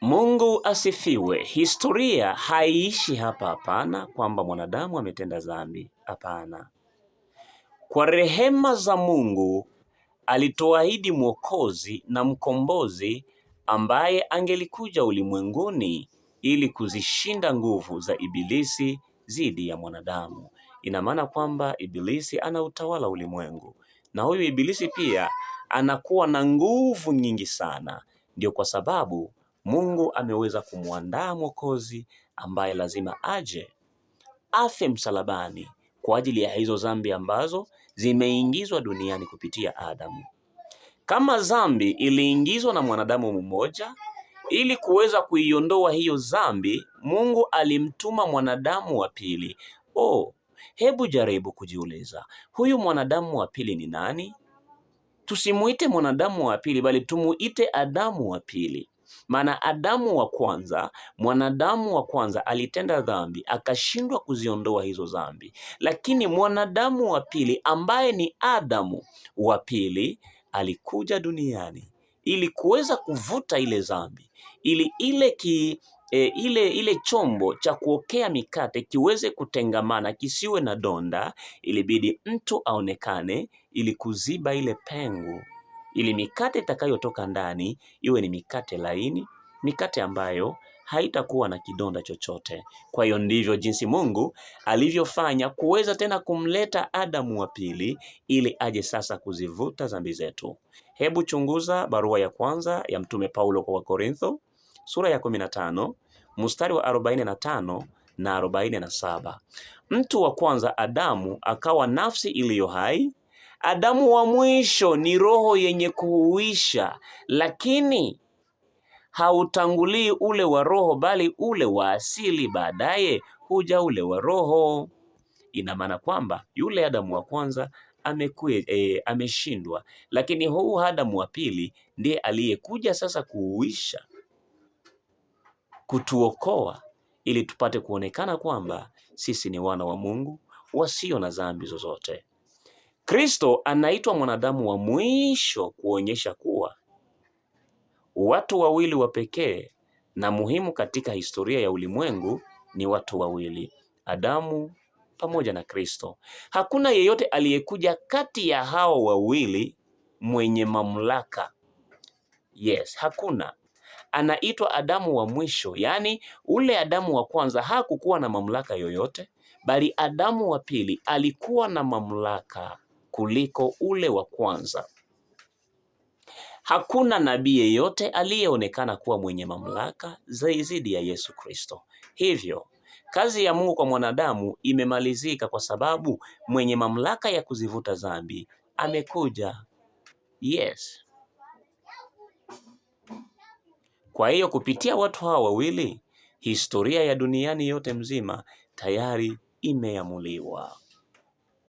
Mungu asifiwe. Historia haiishi hapa, hapana, kwamba mwanadamu ametenda dhambi. Hapana. Kwa rehema za Mungu alituahidi mwokozi na mkombozi ambaye angelikuja ulimwenguni ili kuzishinda nguvu za ibilisi dhidi ya mwanadamu. Ina maana kwamba ibilisi anautawala ulimwengu, na huyu ibilisi pia anakuwa na nguvu nyingi sana. Ndio kwa sababu Mungu ameweza kumwandaa mwokozi ambaye lazima aje afe msalabani kwa ajili ya hizo dhambi ambazo zimeingizwa duniani kupitia Adamu. Kama dhambi iliingizwa na mwanadamu mmoja, ili kuweza kuiondoa hiyo dhambi, Mungu alimtuma mwanadamu wa pili. Hebu jaribu kujiuliza, huyu mwanadamu wa pili ni nani? Tusimuite mwanadamu wa pili, bali tumuite Adamu wa pili. Maana Adamu wa kwanza, mwanadamu wa kwanza alitenda dhambi, akashindwa kuziondoa hizo dhambi. Lakini mwanadamu wa pili ambaye ni Adamu wa pili alikuja duniani ili kuweza kuvuta ile dhambi, ili ile chombo cha kuokea mikate kiweze kutengamana, kisiwe na donda. Ilibidi mtu aonekane ili kuziba ile pengo, ili mikate itakayotoka ndani iwe ni mikate laini, mikate ambayo haitakuwa na kidonda chochote. Kwa hiyo ndivyo jinsi Mungu alivyofanya kuweza tena kumleta Adamu wa pili ili aje sasa kuzivuta dhambi zetu. Hebu chunguza barua ya kwanza ya Mtume Paulo kwa Wakorintho, sura ya 15, mstari wa 45 na 47. Mtu wa kwanza Adamu akawa nafsi iliyo hai. Adamu wa mwisho ni roho yenye kuhuisha, lakini hautangulii ule wa roho, bali ule wa asili, baadaye huja ule wa roho. Ina maana kwamba yule Adamu wa kwanza ameshindwa, lakini huu Adamu wa pili ndiye aliyekuja sasa kuhuisha, kutuokoa, ili tupate kuonekana kwamba sisi ni wana wa Mungu wasio na dhambi zozote. Kristo anaitwa mwanadamu wa mwisho kuonyesha kuwa watu wawili wa pekee na muhimu katika historia ya ulimwengu ni watu wawili, Adamu pamoja na Kristo. Hakuna yeyote aliyekuja kati ya hao wawili mwenye mamlaka. Yes, hakuna. Anaitwa Adamu wa mwisho, yaani ule Adamu wa kwanza hakukuwa na mamlaka yoyote, bali Adamu wa pili alikuwa na mamlaka kuliko ule wa kwanza. Hakuna nabii yeyote aliyeonekana kuwa mwenye mamlaka zaidi ya Yesu Kristo. Hivyo, kazi ya Mungu kwa mwanadamu imemalizika kwa sababu mwenye mamlaka ya kuzivuta dhambi amekuja. Yes. Kwa hiyo kupitia watu hawa wawili, historia ya duniani yote mzima tayari imeamuliwa.